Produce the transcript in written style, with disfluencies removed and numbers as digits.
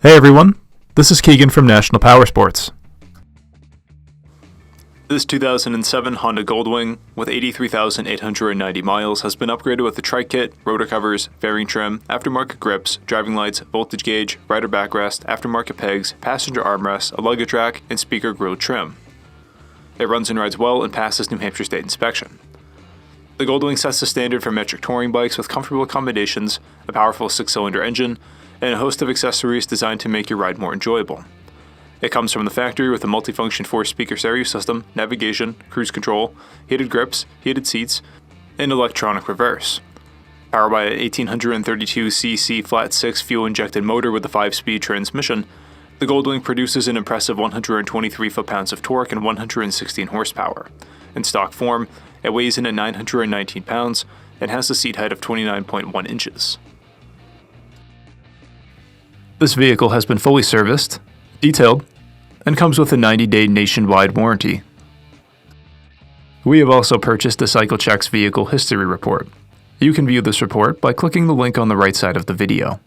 Hey everyone, this is Keegan from National Powersports. This 2007 Honda Goldwing with 83,890 miles has been upgraded with the TRIKE kit, rotor covers, fairing trim, aftermarket grips, driving lights, voltage gauge, rider backrest, aftermarket pegs, passenger armrest, a luggage rack, and speaker grille trim. It runs and rides well and passes New Hampshire State inspection. The Goldwing sets the standard for metric touring bikes with comfortable accommodations, a powerful 6-cylinder engine, and a host of accessories designed to make your ride more enjoyable. It comes from the factory with a multifunction 4-speaker stereo system, navigation, cruise control, heated grips, heated seats, and electronic reverse. Powered by an 1832cc flat-6 fuel-injected motor with a 5-speed transmission, the Goldwing produces an impressive 123 foot-pounds of torque and 116 horsepower. In stock form, it weighs in at 919 pounds and has a seat height of 29.1 inches. This vehicle has been fully serviced, detailed, and comes with a 90-day nationwide warranty. We have also purchased the CycleCheck's Vehicle History Report. You can view this report by clicking the link on the right side of the video.